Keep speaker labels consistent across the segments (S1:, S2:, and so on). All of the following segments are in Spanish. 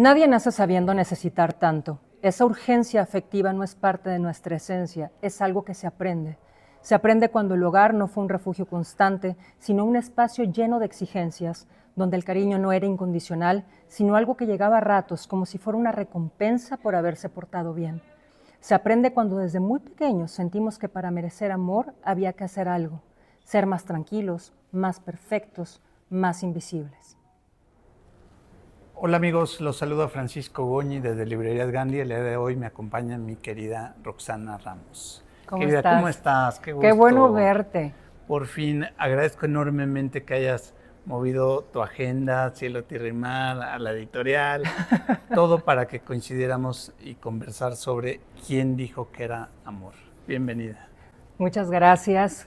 S1: Nadie nace sabiendo necesitar tanto. Esa urgencia afectiva no es parte de nuestra esencia, es algo que se aprende. Se aprende cuando el hogar no fue un refugio constante, sino un espacio lleno de exigencias, donde el cariño no era incondicional, sino algo que llegaba a ratos, como si fuera una recompensa por haberse portado bien. Se aprende cuando desde muy pequeños sentimos que para merecer amor había que hacer algo, ser más tranquilos, más perfectos, más invisibles.
S2: Hola amigos, los saluda Francisco Goñi desde Librerías Gandhi. El día de hoy me acompaña mi querida Roxana Ramos.
S1: ¿Cómo
S2: Querida,
S1: estás?
S2: ¿cómo estás? Qué gusto.
S1: Qué bueno verte.
S2: Por fin, agradezco enormemente que hayas movido tu agenda, cielo, tierra y mar, a la editorial, todo para que coincidiéramos y conversar sobre quién dijo que era amor. Bienvenida.
S1: Muchas gracias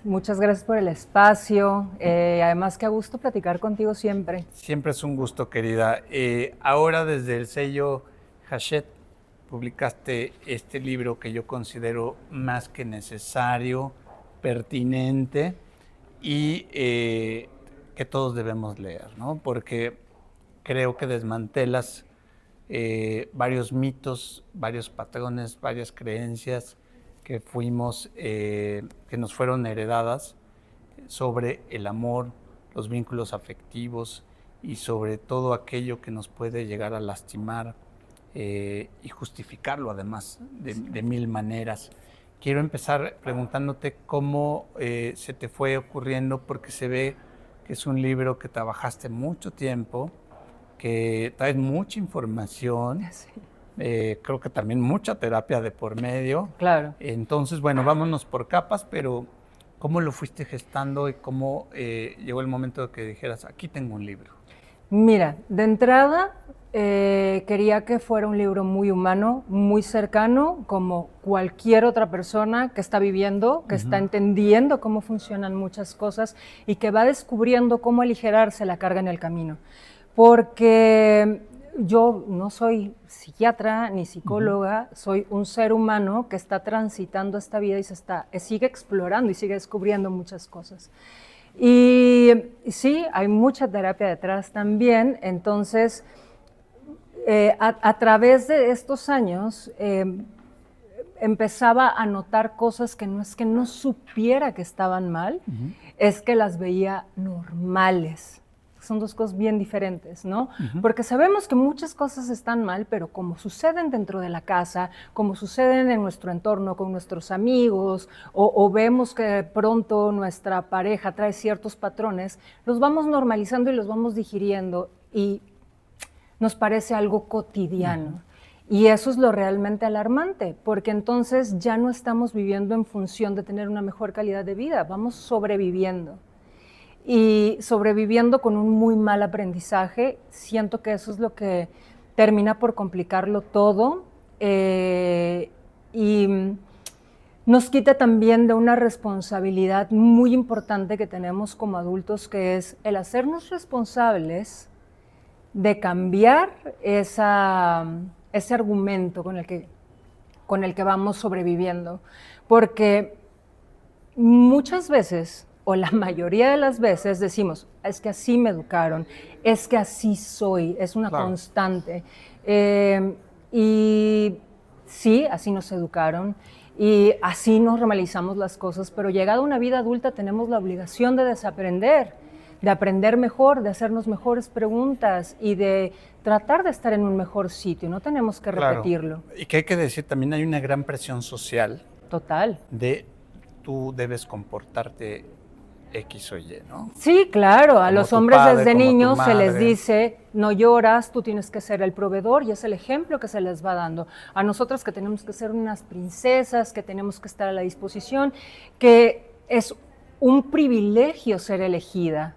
S1: por el espacio. Además, qué gusto platicar contigo siempre.
S2: Siempre es un gusto, querida. Ahora desde el sello Hachette publicaste este libro que yo considero más que necesario, pertinente y que todos debemos leer, ¿no? Porque creo que desmantelas varios mitos, varios patrones, varias creencias que que nos fueron heredadas sobre el amor, los vínculos afectivos y sobre todo aquello que nos puede llegar a lastimar y justificarlo además de mil maneras. Quiero empezar preguntándote cómo se te fue ocurriendo, porque se ve que es un libro que trabajaste mucho tiempo, que traes mucha información.
S1: Sí.
S2: Creo que también mucha terapia de por medio.
S1: Claro.
S2: Entonces, bueno, vámonos por capas, pero ¿cómo lo fuiste gestando y cómo llegó el momento de que dijeras, aquí tengo un libro?
S1: Mira, de entrada quería que fuera un libro muy humano, muy cercano, como cualquier otra persona que está viviendo, que está entendiendo cómo funcionan muchas cosas y que va descubriendo cómo aligerarse la carga en el camino. Porque yo no soy psiquiatra ni psicóloga, soy un ser humano que está transitando esta vida y sigue explorando y sigue descubriendo muchas cosas. Y sí, hay mucha terapia detrás también, entonces a través de estos años empezaba a notar cosas que no es que no supiera que estaban mal, es que las veía normales. Son dos cosas bien diferentes, ¿no? Porque sabemos que muchas cosas están mal, pero como suceden dentro de la casa, como suceden en nuestro entorno, con nuestros amigos, o vemos que de pronto nuestra pareja trae ciertos patrones, los vamos normalizando y los vamos digiriendo y nos parece algo cotidiano. Y eso es lo realmente alarmante, porque entonces ya no estamos viviendo en función de tener una mejor calidad de vida, vamos sobreviviendo. Y sobreviviendo con un muy mal aprendizaje, siento que eso es lo que termina por complicarlo todo y nos quita también de una responsabilidad muy importante que tenemos como adultos, que es el hacernos responsables de cambiar ese argumento con el que vamos sobreviviendo. Porque muchas veces, o la mayoría de las veces, decimos, es que así me educaron, es que así soy, es una constante. Y sí, así nos educaron y así nos normalizamos las cosas, pero llegada a una vida adulta tenemos la obligación de desaprender, de aprender mejor, de hacernos mejores preguntas y de tratar de estar en un mejor sitio, no tenemos que repetirlo.
S2: Y que hay que decir, también hay una gran presión social.
S1: Total.
S2: De tú debes comportarte X o Y, ¿no?
S1: Sí, claro, a los hombres desde
S2: como
S1: niños se les dice, no lloras, tú tienes que ser el proveedor, y es el ejemplo que se les va dando. A nosotras que tenemos que ser unas princesas, que tenemos que estar a la disposición, que es un privilegio ser elegida.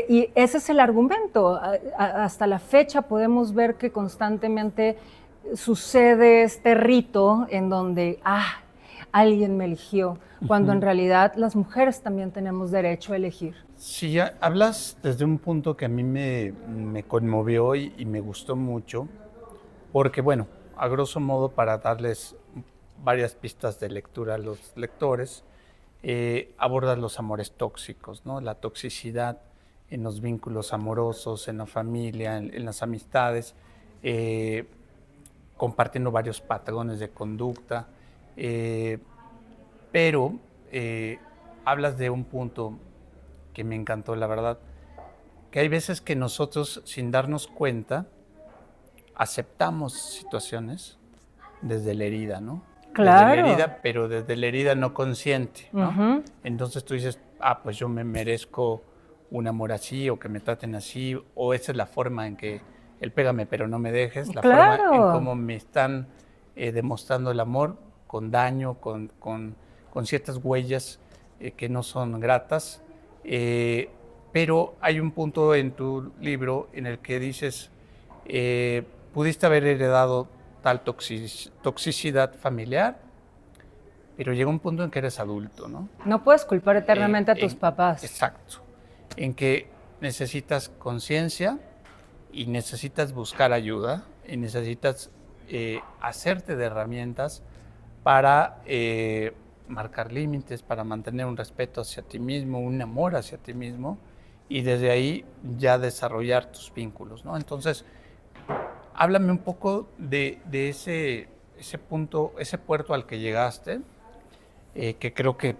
S1: Y ese es el argumento. Hasta la fecha podemos ver que constantemente sucede este rito en donde, alguien me eligió, cuando en realidad las mujeres también tenemos derecho a elegir.
S2: Sí, hablas desde un punto que a mí me conmovió y me gustó mucho, porque bueno, a grosso modo, para darles varias pistas de lectura a los lectores, abordas los amores tóxicos, ¿no? La toxicidad en los vínculos amorosos, en la familia, en las amistades, compartiendo varios patrones de conducta, pero hablas de un punto que me encantó, la verdad, que hay veces que nosotros, sin darnos cuenta, aceptamos situaciones desde la herida, ¿no?
S1: Claro.
S2: Desde la herida, pero desde la herida no consciente, ¿no?
S1: Ujú.
S2: Entonces tú dices, pues yo me merezco un amor así, o que me traten así, o esa es la forma en que el pégame pero no me dejes, la forma en
S1: Claro.
S2: cómo me están demostrando el amor, con daño, con ciertas huellas que no son gratas. Pero hay un punto en tu libro en el que dices, pudiste haber heredado tal toxicidad familiar, pero llega un punto en que eres adulto, ¿no?
S1: No puedes culpar eternamente a tus papás.
S2: Exacto. En que necesitas conciencia y necesitas buscar ayuda y necesitas hacerte de herramientas para marcar límites, para mantener un respeto hacia ti mismo, un amor hacia ti mismo, y desde ahí ya desarrollar tus vínculos, ¿no? Entonces, háblame un poco de ese punto, ese puerto al que llegaste, que creo que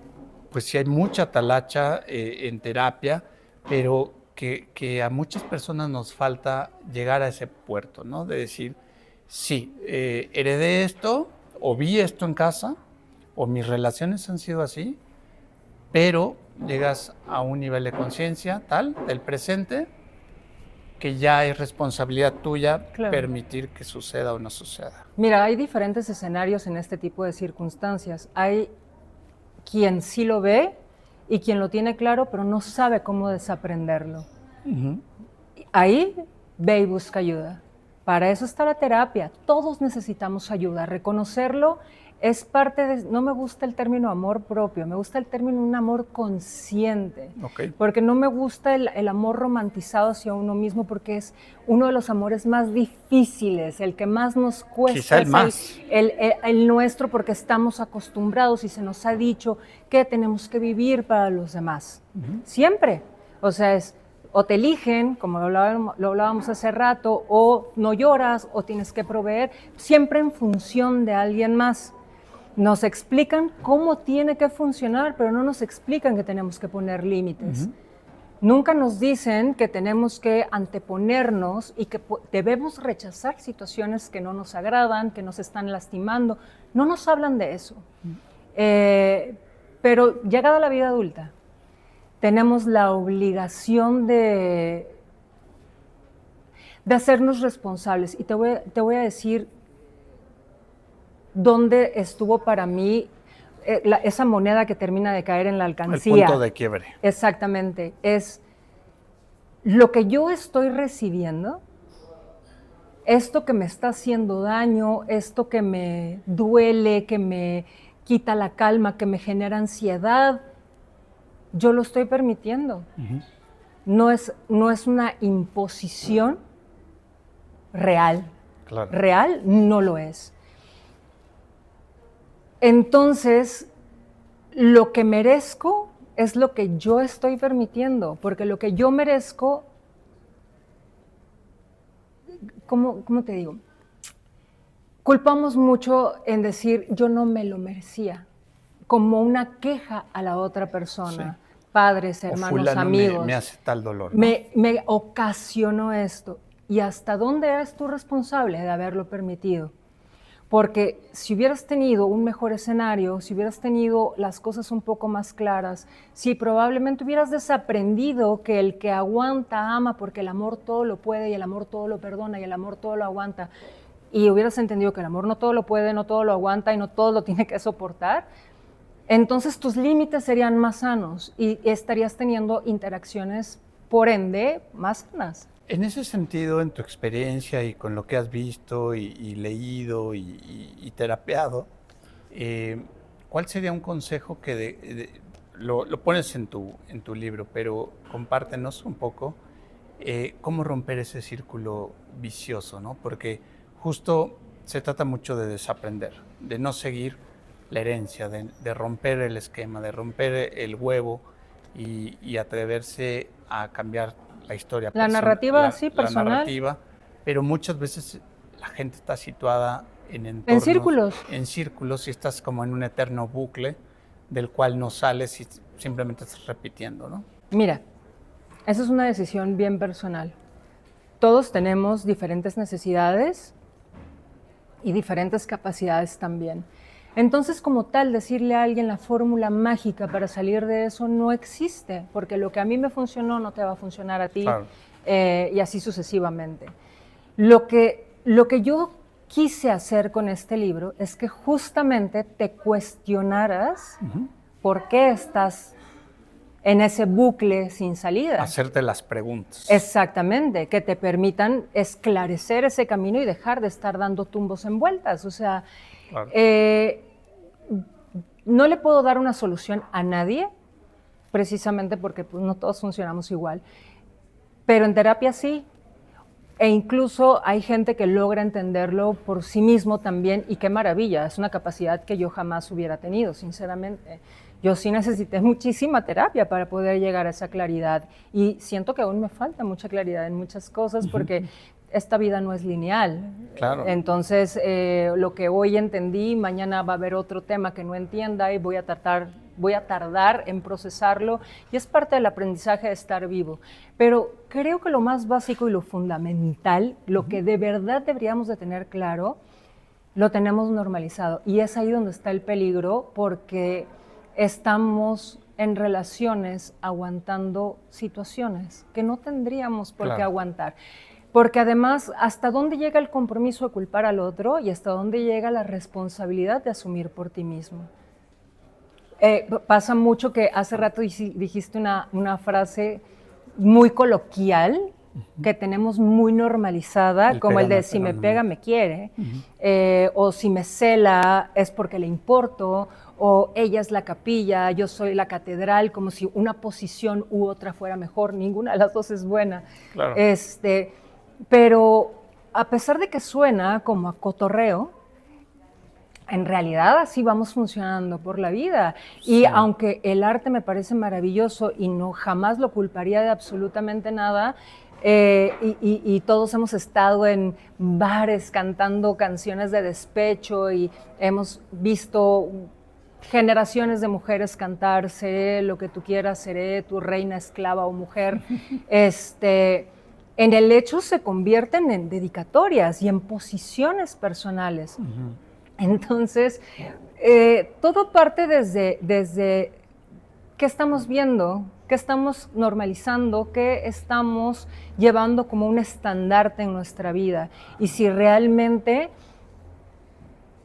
S2: pues sí hay mucha talacha en terapia, pero que a muchas personas nos falta llegar a ese puerto, ¿no? De decir, sí, heredé esto, o vi esto en casa, o mis relaciones han sido así, pero llegas a un nivel de conciencia tal, del presente, que ya es responsabilidad tuya permitir que suceda o no suceda.
S1: Mira, hay diferentes escenarios en este tipo de circunstancias. Hay quien sí lo ve y quien lo tiene claro, pero no sabe cómo desaprenderlo. Uh-huh. Ahí ve y busca ayuda. Para eso está la terapia. Todos necesitamos ayuda. Reconocerlo es parte de... No me gusta el término amor propio, me gusta el término un amor consciente.
S2: Okay.
S1: Porque no me gusta el amor romantizado hacia uno mismo, porque es uno de los amores más difíciles, el que más nos cuesta.
S2: Quizá el más.
S1: El nuestro, porque estamos acostumbrados y se nos ha dicho que tenemos que vivir para los demás. Uh-huh. Siempre. O sea, es... O te eligen, como lo hablábamos hace rato, o no lloras, o tienes que proveer, siempre en función de alguien más. Nos explican cómo tiene que funcionar, pero no nos explican que tenemos que poner límites. Uh-huh. Nunca nos dicen que tenemos que anteponernos y que debemos rechazar situaciones que no nos agradan, que nos están lastimando. No nos hablan de eso. Uh-huh. Pero llegada a la vida adulta, tenemos la obligación de hacernos responsables. Y te voy a decir dónde estuvo para mí esa moneda que termina de caer en la alcancía.
S2: El punto de quiebre.
S1: Exactamente. Es lo que yo estoy recibiendo, esto que me está haciendo daño, esto que me duele, que me quita la calma, que me genera ansiedad, yo lo estoy permitiendo. Uh-huh. No es una imposición real.
S2: Claro.
S1: Real no lo es. Entonces, lo que merezco es lo que yo estoy permitiendo, porque lo que yo merezco, ¿cómo te digo? Culpamos mucho en decir, yo no me lo merecía, como una queja a la otra persona. Sí. Padres, hermanos, amigos.
S2: Me hace tal dolor, ¿no?
S1: Me ocasionó esto. ¿Y hasta dónde eres tú responsable de haberlo permitido? Porque si hubieras tenido un mejor escenario, si hubieras tenido las cosas un poco más claras, si probablemente hubieras desaprendido que el que aguanta ama, porque el amor todo lo puede y el amor todo lo perdona y el amor todo lo aguanta, y hubieras entendido que el amor no todo lo puede, no todo lo aguanta y no todo lo tiene que soportar, entonces tus límites serían más sanos y estarías teniendo interacciones, por ende, más sanas.
S2: En ese sentido, en tu experiencia y con lo que has visto y leído y terapeado, ¿cuál sería un consejo que lo pones en tu libro, pero compártenos un poco cómo romper ese círculo vicioso, ¿no? Porque justo se trata mucho de desaprender, de no seguir la herencia, de romper el esquema, de romper el huevo y atreverse a cambiar la historia.
S1: La narrativa, sí, personal.
S2: La narrativa, pero muchas veces la gente está situada en entornos, en círculos y estás como en un eterno bucle del cual no sales y simplemente estás repitiendo, ¿no?
S1: Mira, esa es una decisión bien personal. Todos tenemos diferentes necesidades y diferentes capacidades también. Entonces, como tal, decirle a alguien la fórmula mágica para salir de eso no existe, porque lo que a mí me funcionó no te va a funcionar a ti,
S2: Claro.
S1: Y así sucesivamente. Lo que yo quise hacer con este libro es que justamente te cuestionaras por qué estás en ese bucle sin salida.
S2: Hacerte las preguntas.
S1: Exactamente, que te permitan esclarecer ese camino y dejar de estar dando tumbos en vueltas. O sea,
S2: Claro.
S1: No le puedo dar una solución a nadie, precisamente porque pues, no todos funcionamos igual, pero en terapia sí. E incluso hay gente que logra entenderlo por sí mismo también, y qué maravilla, es una capacidad que yo jamás hubiera tenido, sinceramente. Yo sí necesité muchísima terapia para poder llegar a esa claridad, y siento que aún me falta mucha claridad en muchas cosas porque esta vida no es lineal.
S2: Claro.
S1: Entonces, lo que hoy entendí, mañana va a haber otro tema que no entienda y voy a tardar en procesarlo, y es parte del aprendizaje de estar vivo. Pero creo que lo más básico y lo fundamental, lo que de verdad deberíamos de tener claro, lo tenemos normalizado. Y es ahí donde está el peligro, porque estamos en relaciones aguantando situaciones que no tendríamos por qué aguantar. Porque además, ¿hasta dónde llega el compromiso de culpar al otro y hasta dónde llega la responsabilidad de asumir por ti mismo? Pasa mucho que hace rato dijiste una frase muy coloquial que tenemos muy normalizada, como el de si me pega me quiere, o si me cela es porque le importo, o ella es la capilla, yo soy la catedral, como si una posición u otra fuera mejor. Ninguna de las dos es buena.
S2: Claro.
S1: Pero a pesar de que suena como a cotorreo, en realidad así vamos funcionando por la vida. Sí. Y aunque el arte me parece maravilloso y no jamás lo culparía de absolutamente nada, y todos hemos estado en bares cantando canciones de despecho y hemos visto generaciones de mujeres cantar seré lo que tú quieras, seré tu reina, esclava o mujer. En el hecho se convierten en dedicatorias y en posiciones personales. Entonces, todo parte desde qué estamos viendo, qué estamos normalizando, qué estamos llevando como un estandarte en nuestra vida, y si realmente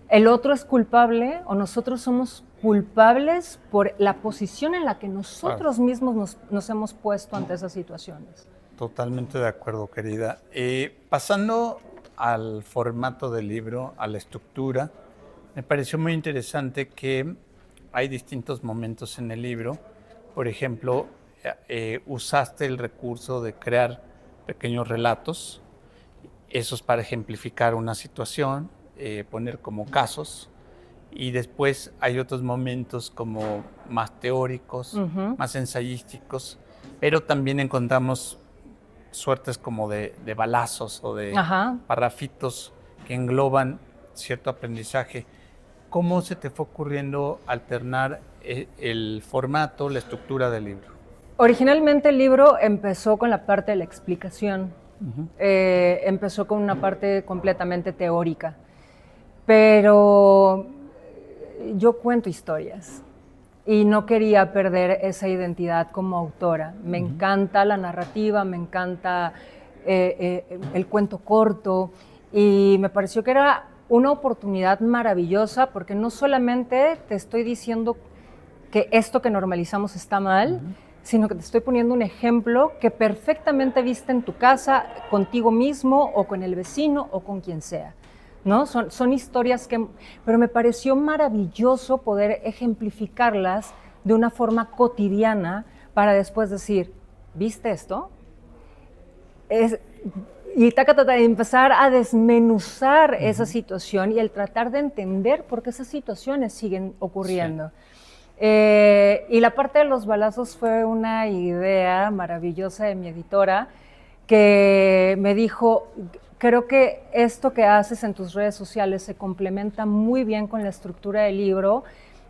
S1: el otro es culpable o nosotros somos culpables por la posición en la que nosotros mismos nos hemos puesto ante esas situaciones.
S2: Totalmente de acuerdo, querida. Pasando al formato del libro, a la estructura, me pareció muy interesante que hay distintos momentos en el libro. Por ejemplo, usaste el recurso de crear pequeños relatos, esos para ejemplificar una situación, poner como casos, y después hay otros momentos como más teóricos, más ensayísticos, pero también encontramos suertes como de balazos o de parrafitos que engloban cierto aprendizaje. ¿Cómo se te fue ocurriendo alternar el formato, la estructura del libro?
S1: Originalmente el libro empezó con la parte de la explicación, empezó con una parte completamente teórica, pero yo cuento historias y no quería perder esa identidad como autora. Me encanta la narrativa, me encanta el cuento corto, y me pareció que era una oportunidad maravillosa, porque no solamente te estoy diciendo que esto que normalizamos está mal, sino que te estoy poniendo un ejemplo que perfectamente viste en tu casa, contigo mismo o con el vecino o con quien sea, ¿no? Son historias pero me pareció maravilloso poder ejemplificarlas de una forma cotidiana para después decir, ¿viste esto? Y empezar a desmenuzar esa situación y el tratar de entender por qué esas situaciones siguen ocurriendo. Sí. Y la parte de los balazos fue una idea maravillosa de mi editora, que me dijo, creo que esto que haces en tus redes sociales se complementa muy bien con la estructura del libro.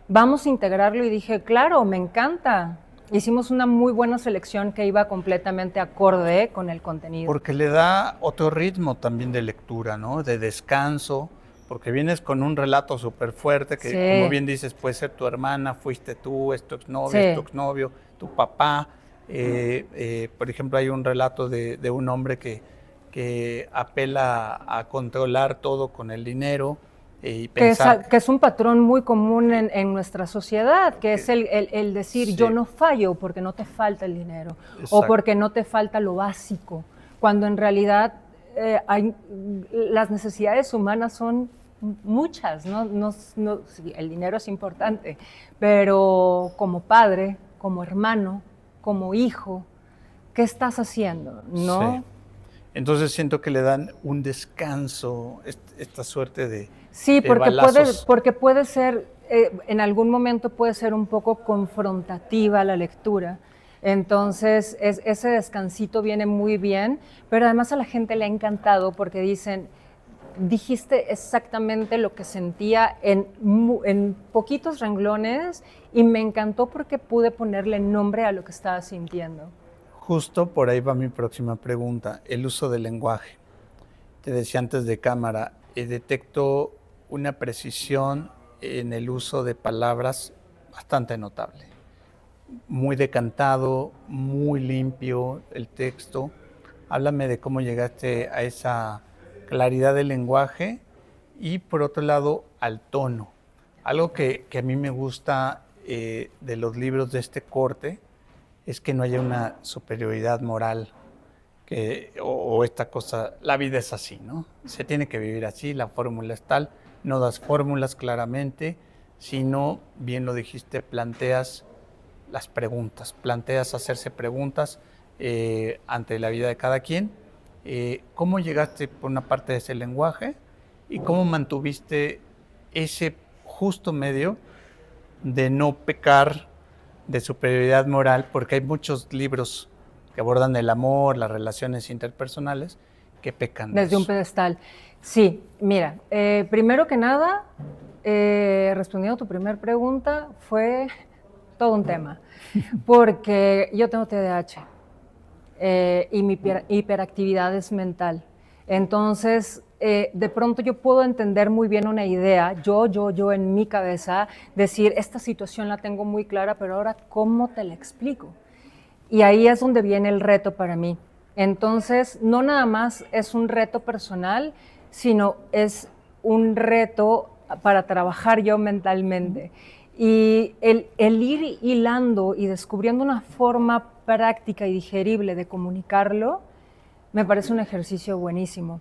S1: Vamos a integrarlo y dije, claro, me encanta. Hicimos una muy buena selección que iba completamente acorde con el contenido.
S2: Porque le da otro ritmo también de lectura, ¿no? De descanso, porque vienes con un relato súper fuerte que,
S1: Sí.
S2: como bien dices, puede ser tu hermana, fuiste tú, es tu exnovio,
S1: Sí.
S2: es tu exnovio, tu papá. Por ejemplo, hay un relato de un hombre que apela a controlar todo con el dinero y pensar...
S1: Que es un patrón muy común en nuestra sociedad, que es el decir
S2: Sí.
S1: yo no fallo porque no te falta el dinero.
S2: Exacto.
S1: O porque no te falta lo básico, cuando en realidad las necesidades humanas son muchas, ¿no? Sí, el dinero es importante, pero como padre, como hermano, como hijo, ¿qué estás haciendo? ¿No?
S2: Sí. Entonces siento que le dan un descanso, esta suerte de...
S1: Sí,
S2: de balazos.
S1: porque puede ser, en algún momento puede ser un poco confrontativa la lectura. Entonces, ese descansito viene muy bien, pero además a la gente le ha encantado porque dicen, dijiste exactamente lo que sentía en poquitos renglones y me encantó porque pude ponerle nombre a lo que estaba sintiendo.
S2: Justo por ahí va mi próxima pregunta, el uso del lenguaje. Te decía antes de cámara, detecto una precisión en el uso de palabras bastante notable. Muy decantado, muy limpio el texto. Háblame de cómo llegaste a esa claridad del lenguaje y por otro lado al tono. Algo que a mí me gusta de los libros de este corte es que no haya una superioridad moral o esta cosa, la vida es así, ¿no? Se tiene que vivir así, la fórmula es tal, no das fórmulas claramente, sino, bien lo dijiste, planteas las preguntas, planteas hacerse preguntas ante la vida de cada quien. ¿Cómo llegaste por una parte de ese lenguaje y cómo mantuviste ese justo medio de no pecar de superioridad moral? Porque hay muchos libros que abordan el amor, las relaciones interpersonales, que pecan de
S1: Desde un
S2: eso.
S1: pedestal. Sí, mira, primero que nada, respondiendo a tu primera pregunta, fue todo un tema, porque yo tengo TDAH y mi hiperactividad es mental. Entonces, de pronto yo puedo entender muy bien una idea, yo en mi cabeza, decir, esta situación la tengo muy clara, pero ahora, ¿cómo te la explico? Y ahí es donde viene el reto para mí. Entonces, no nada más es un reto personal, sino es un reto para trabajar yo mentalmente. Y el ir hilando y descubriendo una forma práctica y digerible de comunicarlo, me parece un ejercicio buenísimo.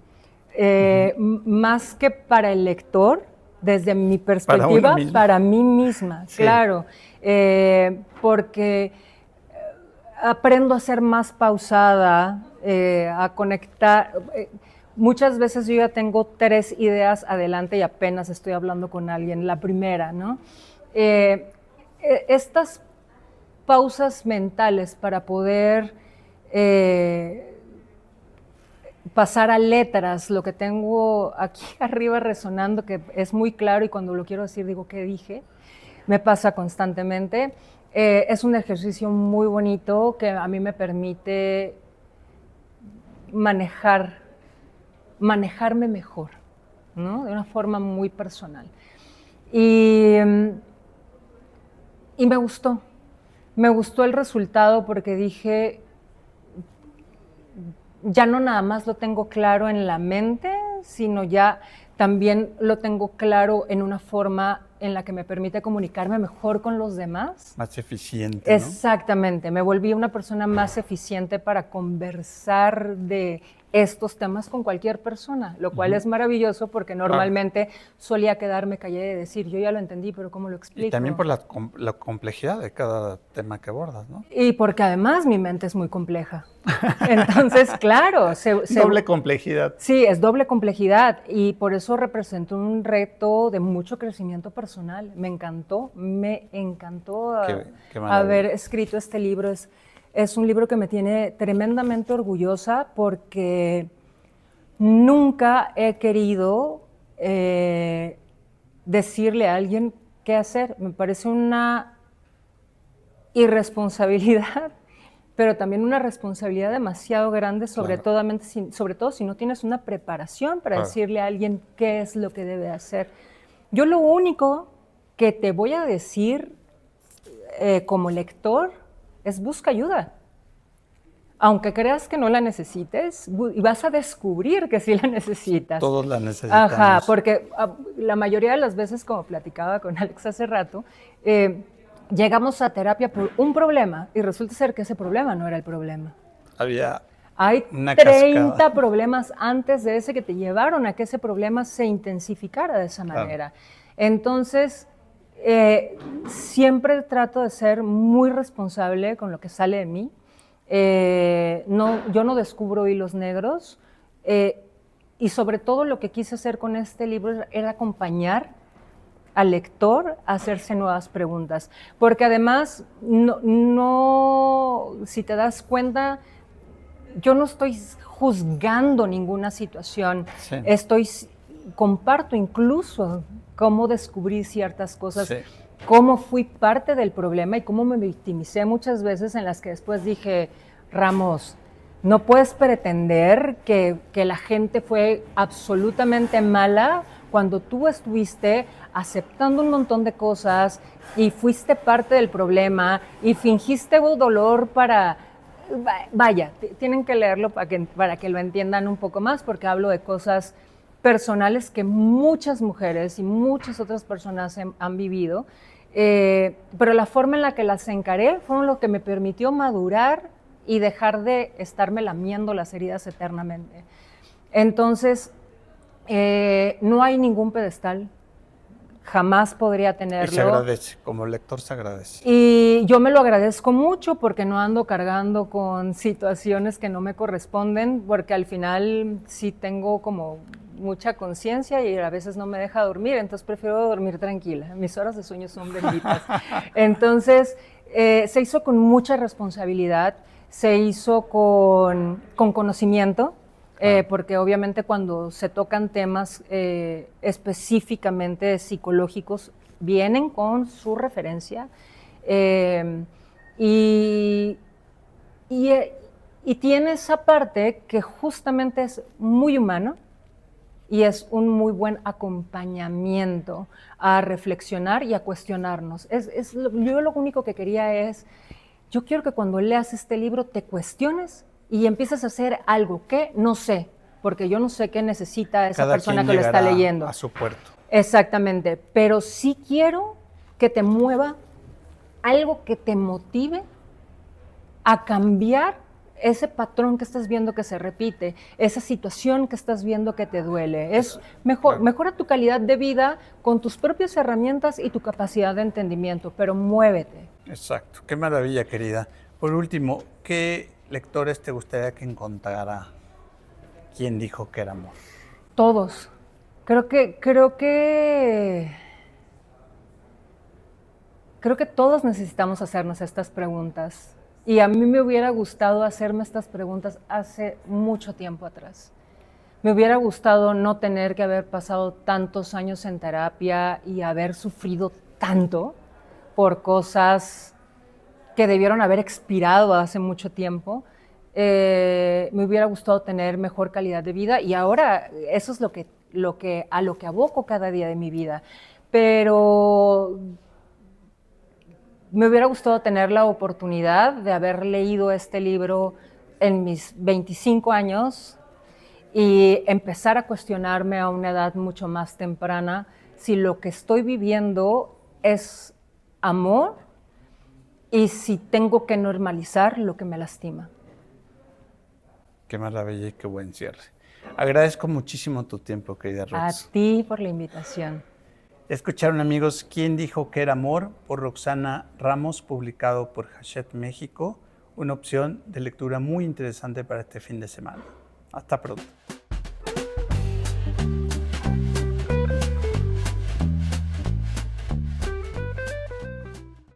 S1: Más que para el lector, desde mi perspectiva, para mí misma, sí. Claro, porque aprendo a ser más pausada, a conectar. Muchas veces yo ya tengo 3 ideas adelante y apenas estoy hablando con alguien, la primera, ¿no? Estas pausas mentales para poder pasar a letras, lo que tengo aquí arriba resonando, que es muy claro y cuando lo quiero decir digo, ¿qué dije? Me pasa constantemente. Es un ejercicio muy bonito que a mí me permite manejarme mejor, ¿no? De una forma muy personal. Y me gustó el resultado porque dije, ya no nada más lo tengo claro en la mente, sino ya también lo tengo claro en una forma en la que me permite comunicarme mejor con los demás.
S2: Más eficiente, ¿no?
S1: Exactamente, me volví una persona más eficiente para conversar de estos temas con cualquier persona, lo cual es maravilloso porque normalmente solía quedarme callada y decir, yo ya lo entendí, pero ¿cómo lo explico?
S2: Y también por la complejidad de cada tema que abordas, ¿no?
S1: Y porque además mi mente es muy compleja. Entonces, claro.
S2: Doble complejidad.
S1: Sí, es doble complejidad y por eso representa un reto de mucho crecimiento personal. Me encantó haber escrito este libro. Es un libro que me tiene tremendamente orgullosa porque nunca he querido decirle a alguien qué hacer. Me parece una irresponsabilidad, pero también una responsabilidad demasiado grande, sobre todo si no tienes una preparación para decirle a alguien qué es lo que debe hacer. Yo lo único que te voy a decir como lector es busca ayuda. Aunque creas que no la necesites, vas a descubrir que sí la necesitas.
S2: Todos la necesitamos.
S1: Ajá, porque la mayoría de las veces, como platicaba con Alex hace rato, llegamos a terapia por un problema y resulta ser que ese problema no era el problema. Hay 30 problemas antes de ese que te llevaron a que ese problema se intensificara de esa manera. Entonces, siempre trato de ser muy responsable con lo que sale de mí. Yo no descubro hilos negros y sobre todo lo que quise hacer con este libro era acompañar al lector a hacerse nuevas preguntas, porque además si te das cuenta, yo no estoy juzgando ninguna situación, comparto incluso cómo descubrí ciertas cosas, cómo fui parte del problema y cómo me victimicé muchas veces, en las que después dije, Ramos, no puedes pretender que la gente fue absolutamente mala cuando tú estuviste aceptando un montón de cosas y fuiste parte del problema y fingiste dolor para... Vaya, tienen que leerlo para que lo entiendan un poco más, porque hablo de cosas personales que muchas mujeres y muchas otras personas han vivido, pero la forma en la que las encaré fue lo que me permitió madurar y dejar de estarme lamiendo las heridas eternamente. Entonces, no hay ningún pedestal, jamás podría tenerlo.
S2: Y se agradece, como lector se agradece.
S1: Y yo me lo agradezco mucho porque no ando cargando con situaciones que no me corresponden, porque al final sí tengo como mucha conciencia y a veces no me deja dormir, entonces prefiero dormir tranquila. Mis horas de sueño son benditas. Entonces, se hizo con mucha responsabilidad, se hizo con conocimiento, porque obviamente cuando se tocan temas específicamente psicológicos, vienen con su referencia y tiene esa parte que justamente es muy humano y es un muy buen acompañamiento a reflexionar y a cuestionarnos. Yo lo único que quería es, yo quiero que cuando leas este libro te cuestiones y empiezas a hacer algo que no sé, porque yo no sé qué necesita esa persona que lo está leyendo.
S2: A su puerto.
S1: Exactamente, pero sí quiero que te mueva algo que te motive a cambiar ese patrón que estás viendo que se repite, esa situación que estás viendo que te duele. Mejora tu calidad de vida con tus propias herramientas y tu capacidad de entendimiento, pero muévete.
S2: Exacto, qué maravilla, querida. Por último, ¿qué lectores te gustaría que encontrara quién dijo que era amor?
S1: Todos. Creo que todos necesitamos hacernos estas preguntas. Y a mí me hubiera gustado hacerme estas preguntas hace mucho tiempo atrás. Me hubiera gustado no tener que haber pasado tantos años en terapia y haber sufrido tanto por cosas que debieron haber expirado hace mucho tiempo. Me hubiera gustado tener mejor calidad de vida y ahora eso es a lo que aboco cada día de mi vida. Pero me hubiera gustado tener la oportunidad de haber leído este libro en mis 25 años y empezar a cuestionarme a una edad mucho más temprana si lo que estoy viviendo es amor y si tengo que normalizar lo que me lastima.
S2: Qué maravilla y qué buen cierre. Agradezco muchísimo tu tiempo, querida Rox.
S1: A ti por la invitación.
S2: Escucharon, amigos, ¿Quién dijo que era amor? Por Roxana Ramos, publicado por Hachette México. Una opción de lectura muy interesante para este fin de semana. Hasta pronto.